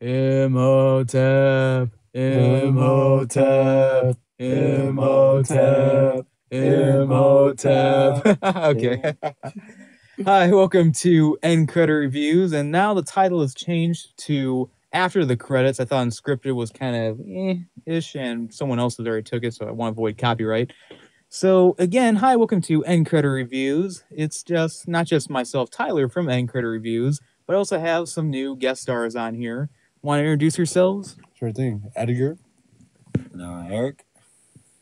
Imhotep, Imhotep, Imhotep, Imhotep. Okay. Hi, welcome to End Credit Reviews, and now the title has changed to After the Credits. I thought Unscripted was kind of ish, and someone else has already took it, so I want to avoid copyright. So again, hi, welcome to End Credit Reviews. It's just not just myself, Tyler from End Credit Reviews, but I also have some new guest stars on here. Want to introduce yourselves? Sure thing. Edgar. Eric.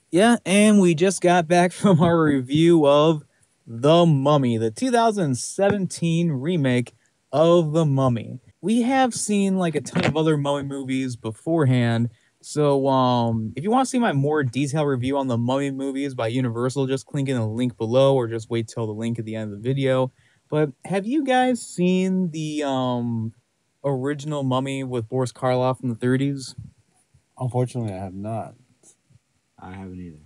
Yeah, and we just got back from our review of The Mummy, the 2017 remake of The Mummy. We have seen like a ton of other Mummy movies beforehand, so if you want to see my more detailed review on the Mummy movies by Universal, just click in the link below or just wait till the link at the end of the video. But have you guys seen the original Mummy with Boris Karloff from the 30s? Unfortunately, I have not. I haven't either.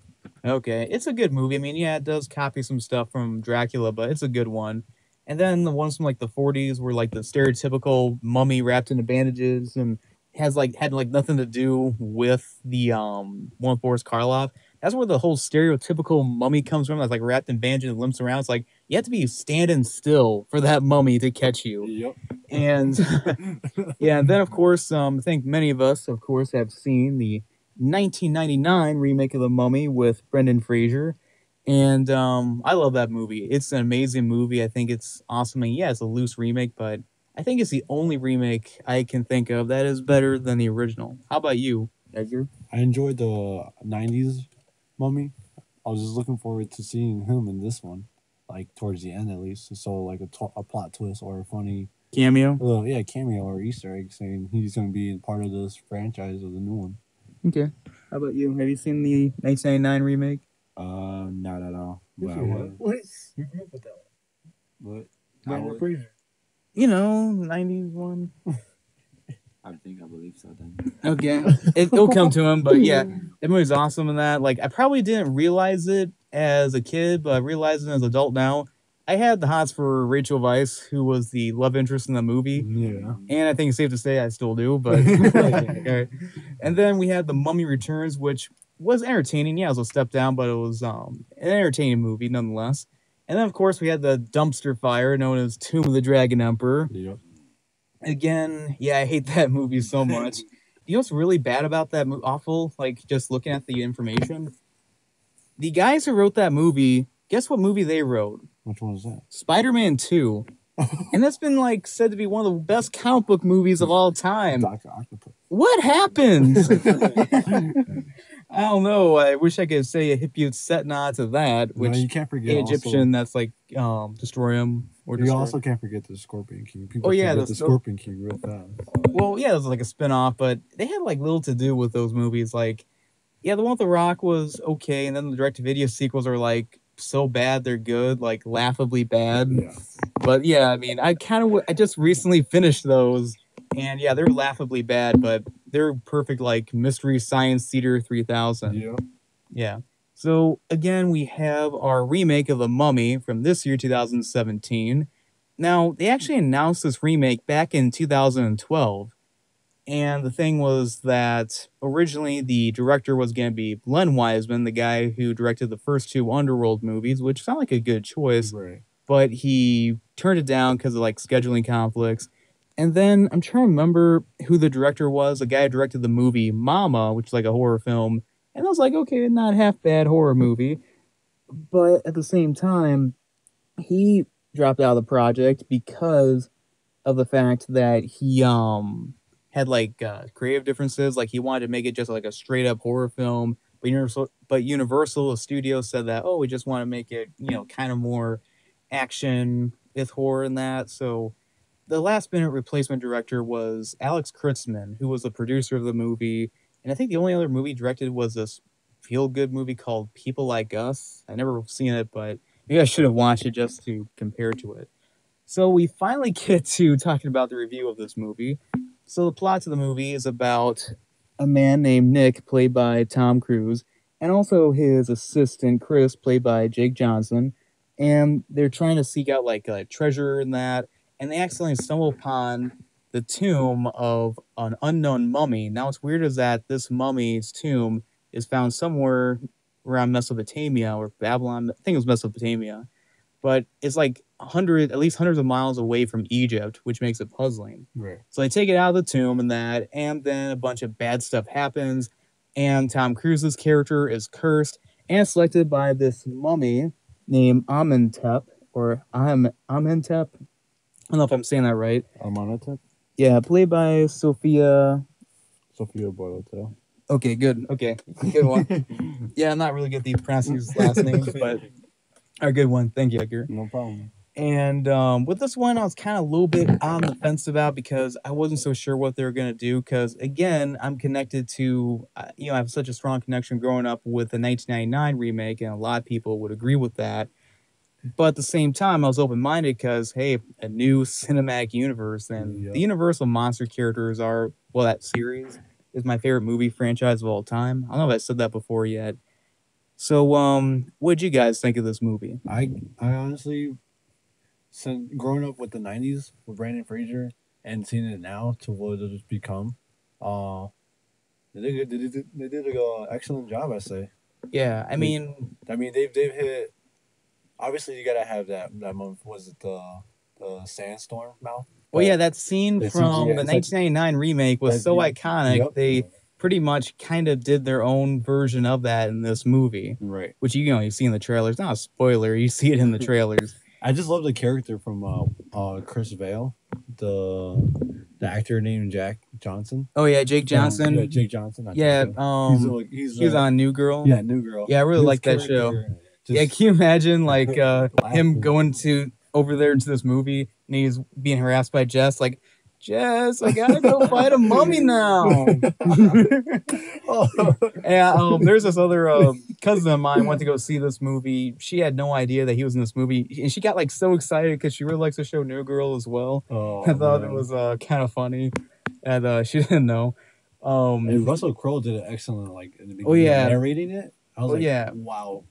Okay, it's a good movie. I mean, yeah, it does copy some stuff from Dracula, but it's a good one. And then the ones from like the 40s were like the stereotypical mummy wrapped in bandages and had like nothing to do with the one with Boris Karloff. That's where the whole stereotypical mummy comes from. That's like wrapped in bandages and limps around. It's like you have to be standing still for that mummy to catch you. Yep. And yeah, and then of course, I think many of us, of course, have seen the 1999 remake of The Mummy with Brendan Fraser. And I love that movie. It's an amazing movie. I think it's awesome. And yeah, it's a loose remake, but I think it's the only remake I can think of that is better than the original. How about you, Edgar? I enjoyed the 90s Mummy. I was just looking forward to seeing him in this one, like towards the end at least. So, like a plot twist or a funny Cameo? cameo or Easter egg saying he's going to be part of this franchise of the new one. Okay. How about you? Have you seen the 1999 remake? Not at all. Yes, But you I have. would. What? You grew up with that one. But I Brendan would. Fraser. You know, 91. I believe so then. Okay, it'll come to him, but yeah, that movie's awesome in that. Like, I probably didn't realize it as a kid, but I realize it as an adult now. I had the hots for Rachel Weisz, who was the love interest in the movie, Yeah. and I think it's safe to say I still do. But okay. And then we had The Mummy Returns, which was entertaining. Yeah, it was a step down, but it was an entertaining movie nonetheless. And then of course we had the dumpster fire known as Tomb of the Dragon Emperor. Yep. Again, yeah, I hate that movie so much. You know what's really bad about that movie? Awful, like just looking at the information. The guys who wrote that movie, guess what movie they wrote? Which one is that? Spider-Man 2. And that's been like said to be one of the best comic book movies of all time. Dr. Octopus. What happened? I don't know. I wish I could say a Hippute Setna to that, which you can't forget Egyptian that's like destroy him or You destroy. also can't forget the Scorpion King. People Oh, yeah, forget the the Scorpion King real fast. Well, yeah, it was like a spin-off, but they had like little to do with those movies. Like, yeah, the one with The Rock was okay, and then the direct-to-video sequels are like so bad they're good, like laughably bad. Yeah. But yeah, I mean, I just recently finished those, and yeah, they're laughably bad, but they're perfect like Mystery Science Theater 3000. Yep. Yeah. So again, we have our remake of The Mummy from this year, 2017. Now, they actually announced this remake back in 2012. And the thing was that originally the director was going to be Len Wiseman, the guy who directed the first two Underworld movies, which sounded like a good choice, Right. but he turned it down because of like scheduling conflicts. And then I'm trying to remember who the director was. The guy who directed the movie Mama, which is like a horror film. And I was like, okay, not half bad horror movie. But at the same time, he dropped out of the project because of the fact that he had like creative differences. Like he wanted to make it just like a straight up horror film, but Universal Studios said that we just want to make it kind of more action with horror and that. So the last minute replacement director was Alex Kurtzman, who was the producer of the movie, and I think the only other movie he directed was this feel good movie called People Like Us. I never seen it, but maybe I should have watched it just to compare to it. So we finally get to talking about the review of this movie. So the plot of the movie is about a man named Nick, played by Tom Cruise, and also his assistant Chris, played by Jake Johnson, and they're trying to seek out like a treasure in that, and they accidentally stumble upon the tomb of an unknown mummy. Now, what's weird is that this mummy's tomb is found somewhere around Mesopotamia or Babylon. I think it was Mesopotamia, but it's like at least hundreds of miles away from Egypt, which makes it puzzling. Right. So they take it out of the tomb and then a bunch of bad stuff happens, and Tom Cruise's character is cursed and selected by this mummy named Amenhotep or Amenhotep. I don't know if I'm saying that right. Amonatep? Yeah, played by Sophia. Sophia Boyletel. Okay, good. Okay, good one. Yeah, I'm not really good at these pronouncing his last names, but a good one. Thank you, Edgar. No problem. And with this one, I was kind of a little bit on the fence about because I wasn't so sure what they were going to do. Because again, I'm connected to, I have such a strong connection growing up with the 1999 remake, and a lot of people would agree with that. But at the same time, I was open-minded because, hey, a new cinematic universe, and Yep. the Universal monster characters are, well, that series is my favorite movie franchise of all time. I don't know if I said that before yet. So, what did you guys think of this movie? I honestly, since growing up with the '90s with Brandon Fraser and seeing it now to what it has become, they did an excellent job. I say. Yeah, I mean, they've hit. Obviously, you gotta have that month. Was it the sandstorm mouth? well, yeah, that scene That from scene, yeah, the it's like- 1999 remake was that- so yeah. iconic. Yep. They pretty much kind of did their own version of that in this movie, Right. which you see in the trailers. Not a spoiler, you see it in the trailers. I just love the character from Chris Vale, the actor named Jack Johnson. Oh yeah, Jake Johnson. Yeah, Jake Johnson. not Yeah, Jack. He's he was on New Girl. Yeah, New Girl. Yeah, I really His like that show. character Yeah, just- can you imagine like him Laughing. going to over there into this movie and he's being harassed by Jess, like, Jess, I gotta go fight a mummy now. Oh. Yeah, there's this other cousin of mine went to go see this movie. She had no idea that he was in this movie, and she got like so excited because she really likes the show New Girl as well. Oh, I thought man. it was kind of funny, and she didn't know. And Russell Crowe did an excellent in the beginning. Oh, yeah. Narrating it. I was Oh, like, yeah. wow.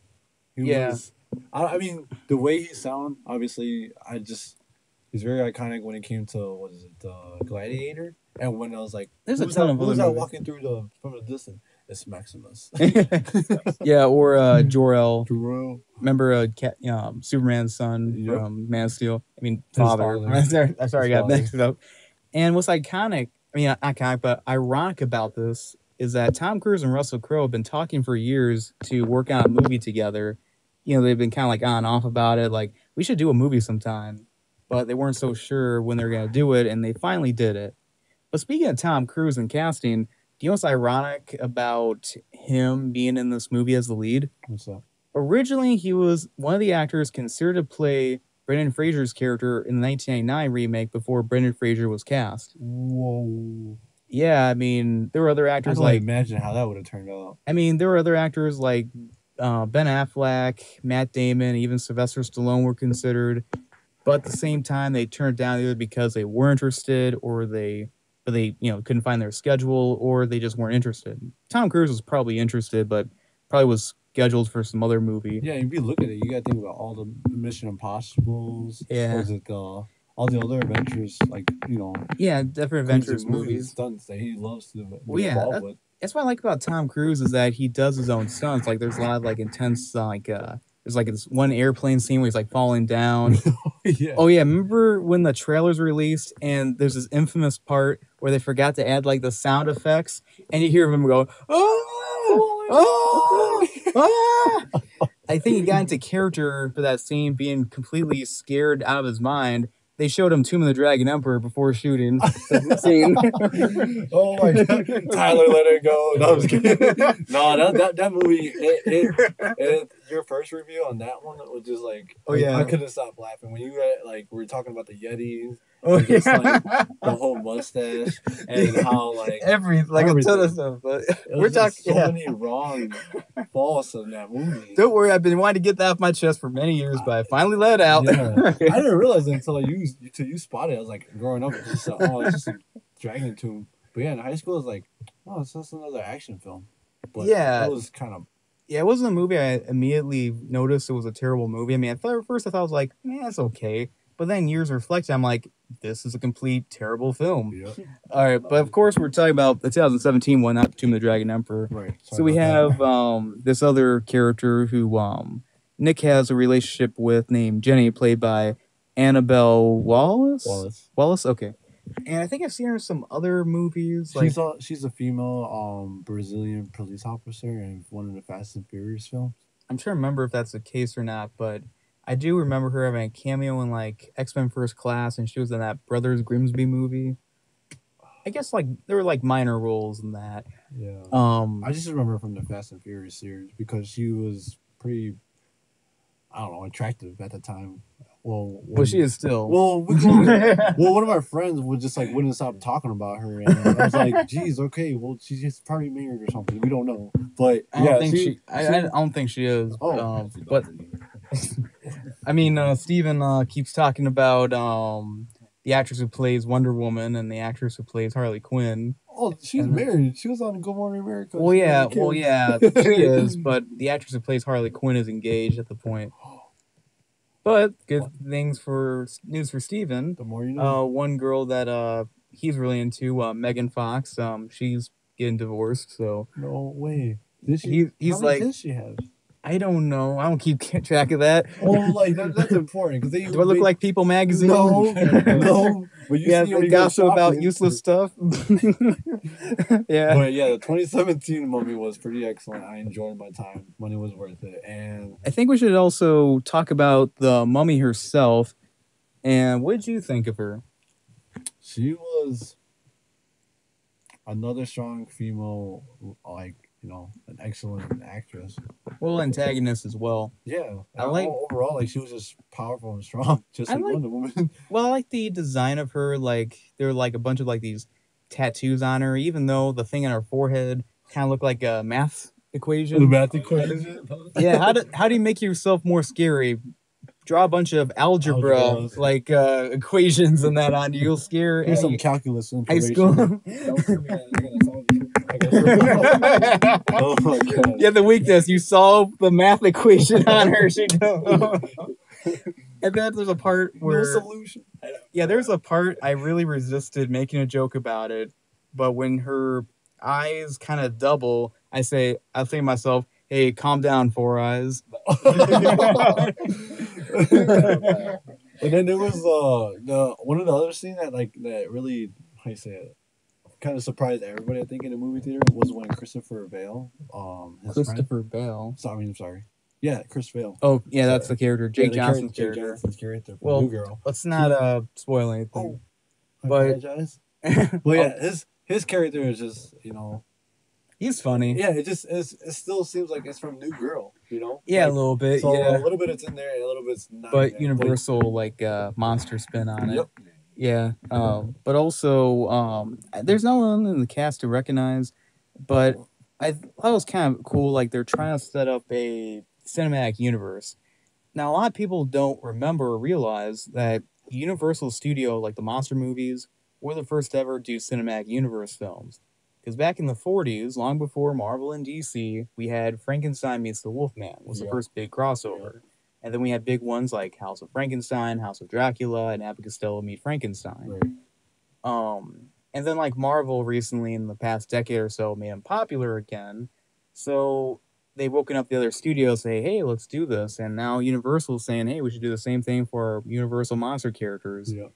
Yeah. I mean, the way he sound, obviously, he's very iconic when it came to Gladiator, and when I was like, There's a who's ton that, of who's other that movies. walking from the distance? It's Maximus. Yeah, or Jor-El. Jerome. Remember Superman's son Yep. from Man of Steel? I mean, His father. father. I'm sorry, I His got father. mixed up. And what's iconic, I mean, not iconic, but ironic about this is that Tom Cruise and Russell Crowe have been talking for years to work on a movie together. They've been kind of like on and off about it. Like, we should do a movie sometime. But they weren't so sure when they were going to do it, and they finally did it. But speaking of Tom Cruise and casting, do you know what's ironic about him being in this movie as the lead? What's up? Originally, he was one of the actors considered to play Brendan Fraser's character in the 1999 remake before Brendan Fraser was cast. Whoa. Yeah, I mean, there were other I actors can like, imagine how that would have turned out. Ben Affleck, Matt Damon, even Sylvester Stallone were considered. But at the same time, they turned it down either because they were interested or they couldn't find their schedule or they just weren't interested. Tom Cruise was probably interested, but probably was scheduled for some other movie. Yeah, if you look at it, you got to think about all the Mission Impossibles. Yeah. Was it all the other adventures, Yeah, different adventures movies. stunts that he loves to be Well, yeah, involved with. That's what I like about Tom Cruise is that he does his own stunts. Like there's a lot of like intense there's like this one airplane scene where he's like falling down. Yeah. Oh yeah, remember when the trailers released and there's this infamous part where they forgot to add like the sound effects and you hear him go, oh, oh, ah. I think he got into character for that scene, being completely scared out of his mind. They showed him Tomb of the Dragon Emperor before shooting the scene. Oh my god, Tyler, let it go. No, I'm just kidding. No, that movie. Your first review on that one was just like, Oh, yeah. I couldn't stop laughing when you we were talking about the Yetis, Oh, just, yeah. the whole mustache, and how a ton of stuff. But it we're was just talking. so Yeah. many wrong faults in that movie. Don't worry, I've been wanting to get that off my chest for many years, but I finally let it out. Yeah. I didn't realize it until you spotted it. I was like, growing up, it's just it's just a Dragon Tomb. But yeah, in high school, it's like, oh, it's just another action film. But Yeah. that was kind of Yeah, it wasn't a movie I immediately noticed it was a terrible movie. I mean, at first I thought it was like, it's okay. But then years reflected, I'm like, this is a complete terrible film. Yeah. All right, but of course we're talking about the 2017 one, not Tomb of the Dragon Emperor. Right. So we have this other character who Nick has a relationship with named Jenny, played by Annabelle Wallace. Wallace, okay. And I think I've seen her in some other movies. Like She's a female Brazilian police officer in one of the Fast and Furious films. I'm trying to remember if that's the case or not, but I do remember her having a cameo in like X-Men First Class, and she was in that Brothers Grimsby movie. I guess like there were like minor roles in that. Yeah. I I just remember her from the Fast and Furious series because she was pretty, I don't know, attractive at the time. Well, she is still. Well, one of our friends would just like wouldn't stop talking about her, and I was like, "Geez, okay, well, she's just probably married or something. We don't know." But I don't think she. I don't think she is. Oh. But I mean, Steven keeps talking about the actress who plays Wonder Woman and the actress who plays Harley Quinn. Oh, she's married. She was on Good Morning America. Well, yeah, she is. But the actress who plays Harley Quinn is engaged at the point. But good news for Steven. The more you know. One girl that he's really into, Megan Fox. She's getting divorced, so No way. Did she? he's how many like, kids she have? I don't know. I don't keep track of that. Oh, like that's important because they Do I look like People Magazine? No, no. But you Yeah, see when they you go gossip about shopping. useless stuff. Yeah. But yeah, the 2017 movie was pretty excellent. I enjoyed my time. Money was worth it. And I think we should also talk about the mummy herself. And what did you think of her? she was another strong female, like, an excellent actress. Well, antagonist as well. Yeah. I like- overall, like, she was just powerful and strong, just I like like- Wonder Woman. Well, I like the design of her. Like, there were like a bunch of like these tattoos on her, even though the thing on her forehead kind of looked like a math equation. math equation. Yeah, how do you make yourself more scary? Draw a bunch of algebra Algebras. like equations and that on you. You'll scare Here's some any calculus high information. school. Oh my god. Yeah, the weakness. You solve the math equation on her. She don't. And then there's a part No where solution. there's a part I really resisted making a joke about it, but when her eyes kind of double, I say to myself, "Hey, calm down, Four Eyes." And then there was the one of the other scenes that really, how you say it, kind of surprised everybody. I think in the movie theater was when Christopher Vale, his friend. Christopher Bale. I'm sorry. Yeah, Chris Vale. Oh, yeah, that's the character. Jake the Johnson's Jake character. Johnson's character from Well, New Girl. Let's not spoil anything. I but- apologize. But yeah, his character is just He's funny. yeah, it still seems like it's from New Girl. Yeah, a Like, little bit. so yeah, a little bit it's in there, and a little bit's not. in but there. Universal like monster spin on it. Yep. Yeah. But also there's no one in the cast to recognize, but I thought it was kind of cool. Like they're trying to set up a cinematic universe. Now a lot of people don't remember or realize that Universal Studio, like the monster movies, were the first to ever do cinematic universe films. Because back in the 40s, long before Marvel and DC, we had Frankenstein meets the Wolfman was the Yeah. first big crossover. And then we had big ones like House of Frankenstein, House of Dracula, and Abbott Costello Meet Frankenstein. Right. And then like Marvel recently in the past decade or so made them popular again. So they've woken up the other studios, say, hey, let's do this. And now Universal's saying, hey, we should do the same thing for our Universal monster characters. Yeah.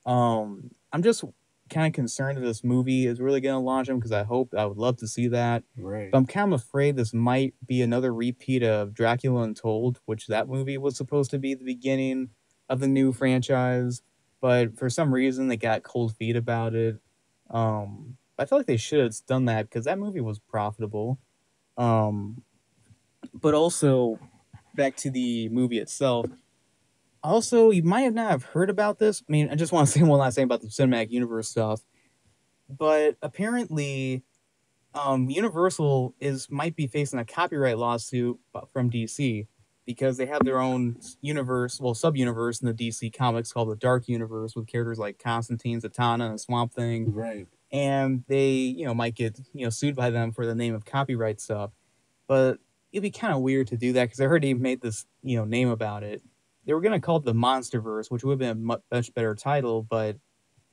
I'm just kind of concerned that this movie is really going to launch them because I would love to see that. Right. But I'm kind of afraid this might be another repeat of Dracula Untold, which that movie was supposed to be the beginning of the new franchise. But for some reason, they got cold feet about it. I feel like they should have done that because that movie was profitable. But also, back to the movie itself. Also, you might have not have heard about this. I mean, I just want to say one last thing about the cinematic universe stuff. But apparently, Universal might be facing a copyright lawsuit from DC because they have their own sub-universe in the DC comics called the Dark Universe with characters like Constantine, Zatanna, and Swamp Thing. Right. And they, might get, sued by them for the name of copyright stuff. But it'd be kind of weird to do that because I heard he made this, name about it. they were gonna call it the MonsterVerse, which would have been a much better title, but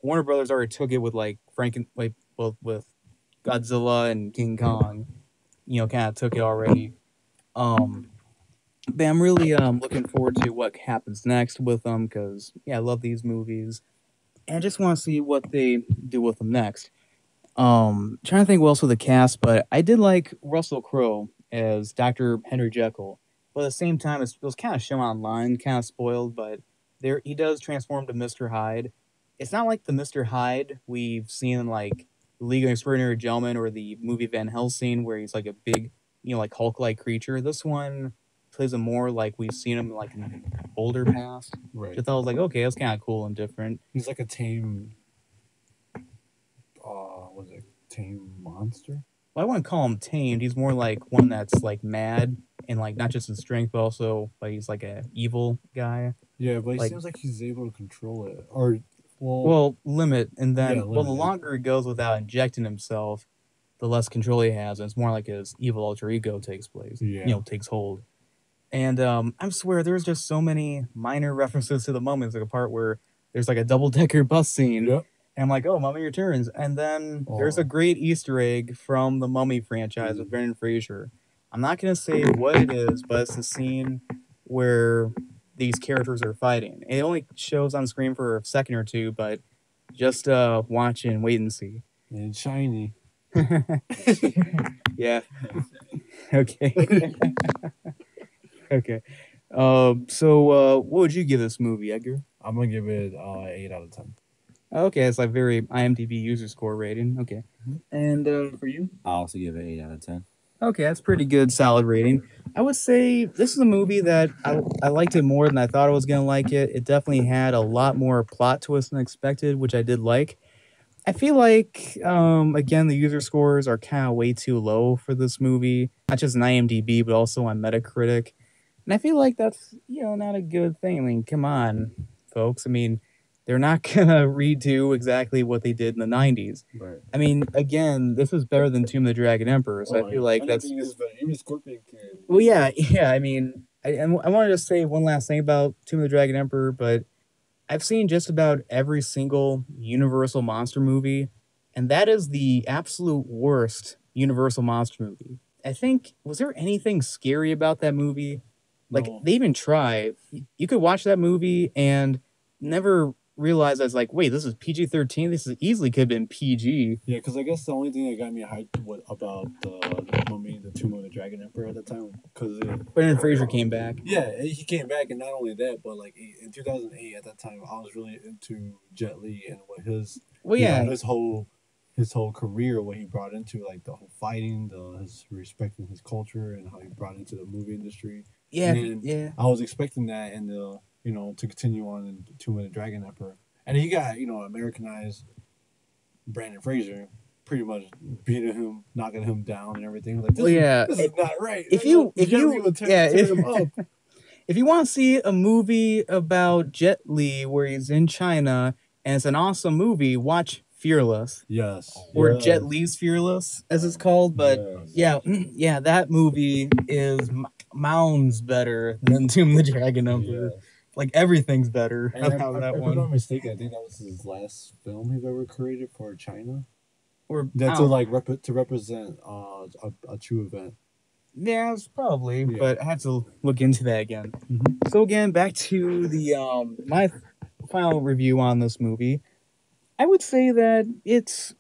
Warner Brothers already took it with like with Godzilla and King Kong. Kind of took it already. But I'm really looking forward to what happens next with them because I love these movies, and I just want to see what they do with them next. Trying to think what else with the cast, but I did like Russell Crowe as Dr. Henry Jekyll. But at the same time, it was kind of shown online, kind of spoiled, but there he does transform to Mr. Hyde. It's not like the Mr. Hyde we've seen in like League of Extraordinary Gentlemen or the movie Van Helsing, where he's like a big, like Hulk-like creature. This one plays him more like we've seen him like in older past. Right. Just thought I was like, okay, that's kind of cool and different. He's like a tame. Was it tame monster? Well, I wouldn't call him tamed. He's more like one that's like mad and like not just in strength, but also like he's like a evil guy. Yeah, but he Like- seems like he's able to control it. Or Well, limit, and then Yeah, the limit. longer he goes without injecting himself, the less control he has, and it's more like his evil alter ego takes place. Yeah. Takes hold. And I swear, there's just so many minor references to the Mummy. There's like a part where there's like a double-decker bus scene. Yep. And I'm like, oh, Mummy returns. And then there's Oh. a great Easter egg from the Mummy franchise with Brendan Fraser. I'm not going to say what it is, but it's the scene where these characters are fighting. It only shows on screen for a second or two, but just watch and wait and see. and shiny. Yeah. Okay. Okay. So what would you give this movie, Edgar? I'm gonna give it 8 out of 10. Okay, it's like very IMDb user score rating. Okay. And for you? I'll also give it 8 out of 10. Okay, that's pretty good, solid rating. I would say this is a movie that I liked it more than I thought I was going to like it. It definitely had a lot more plot twists than expected, which I did like. I feel like, again, the user scores are kind of way too low for this movie, not just on IMDb, but also on Metacritic. And I feel like that's, not a good thing. I mean, come on, folks. I mean, they're not going to redo exactly what they did in the 90s. Right. I mean, again, this is better than Tomb of the Dragon Emperor, so I feel like that's... Even Scorpion King. Well, yeah. I mean, I wanted to say one last thing about Tomb of the Dragon Emperor, but I've seen just about every single Universal monster movie, and that is the absolute worst Universal monster movie. I think, was there anything scary about that movie? Like, No. they even try. You could watch that movie and never realize I was like, wait, this is PG-13? This is easily could have been PG. Yeah, because I guess the only thing that got me hyped about the Mummy, the Tomb of the Dragon Emperor at the time, because Brendan Fraser came back. yeah, he came back, and not only that, but like in 2008 at that time, I was really into Jet Li and what his Well, you yeah. know, his whole career, what he brought into like the whole fighting, his respecting his culture, and how he brought into the movie industry. Yeah, And yeah. I was expecting that in the to continue on in Tomb of the Dragon Emperor, and he got Americanized Brandon Fraser, pretty much beating him, knocking him down, and everything. Like, Well, yeah. this is not right. If you tear him up. If you want to see a movie about Jet Li where he's in China and it's an awesome movie, watch Fearless Yes, or yes. Jet Li's Fearless, as it's called. But Yes. yeah, that movie is mounds better than Tomb of the Dragon Emperor. Yeah. Like everything's better And about that if I'm one. not mistaken, I think that was his last film he's ever created for China. Or That I to don't- like to represent a true event. Yeah, it's probably, Yeah. but I had to look into that again. Mhm. So again, back to the my final review on this movie. I would say that it's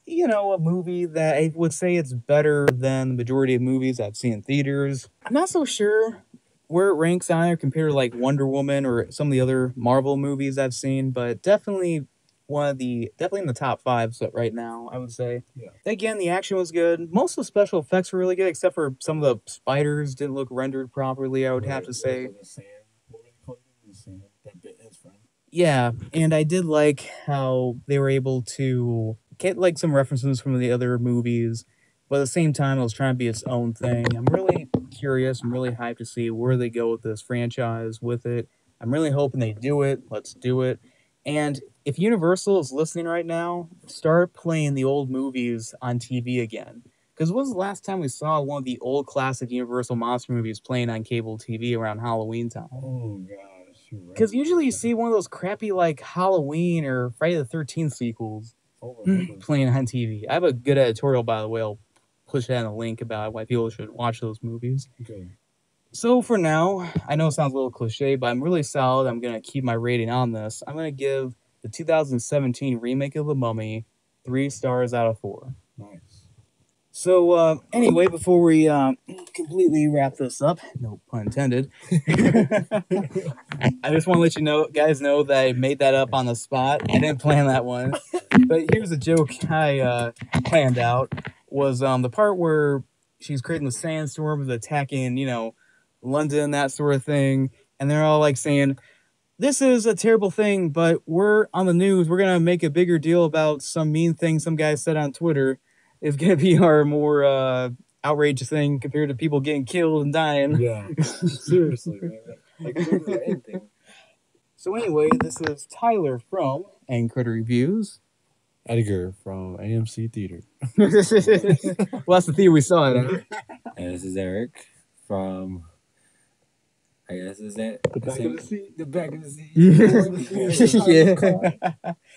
a movie that I would say it's better than the majority of movies I've seen in theaters. I'm not so sure where it ranks on there compared to like Wonder Woman or some of the other Marvel movies I've seen, but definitely definitely in the top 5 right now, I would say. Yeah. Again, the action was good. Most of the special effects were really good, except for some of the spiders didn't look rendered properly, I would have to say. The sand, what were they called? The sand that bit his friend. Yeah, and I did like how they were able to get like some references from the other movies, but at the same time, it was trying to be its own thing. I'm really curious. I'm really hyped to see where they go with this franchise with it. I'm really hoping they do it. Let's do it. And if Universal is listening right now, start playing the old movies on TV again. Because when was the last time we saw one of the old classic Universal monster movies playing on cable TV around Halloween time? Oh gosh, You're right. Because usually you see one of those crappy like Halloween or Friday the 13th sequels Over and over. playing on TV. I have a good editorial, by the way. I'll push that in a link about why people should watch those movies. Okay. So for now, I know it sounds a little cliche, but I'm really solid. I'm going to keep my rating on this. I'm going to give the 2017 remake of The Mummy 3 stars out of 4. Nice. So anyway, before we completely wrap this up, no pun intended, I just want to let you guys know that I made that up on the spot. I didn't plan that one. But here's a joke I planned out was the part where she's creating the sandstorm with attacking, London, that sort of thing. And they're all like saying, this is a terrible thing, but we're on the news. We're going to make a bigger deal about some mean thing some guy said on Twitter. It's going to be our more outrageous thing compared to people getting killed and dying. Yeah. Seriously, man. Like, anything. So anyway, this is Tyler from And Critter Reviews. Edgar from AMC Theater. Well, that's the theater we saw it at. And this is Eric from. I guess is that The back of the seat. The back of the seat. Yeah.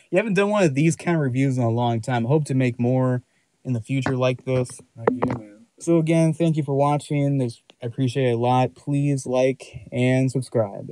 You haven't done one of these kind of reviews in a long time. I hope to make more in the future like this. Yeah, man. So again, thank you for watching. I appreciate it a lot. Please like and subscribe.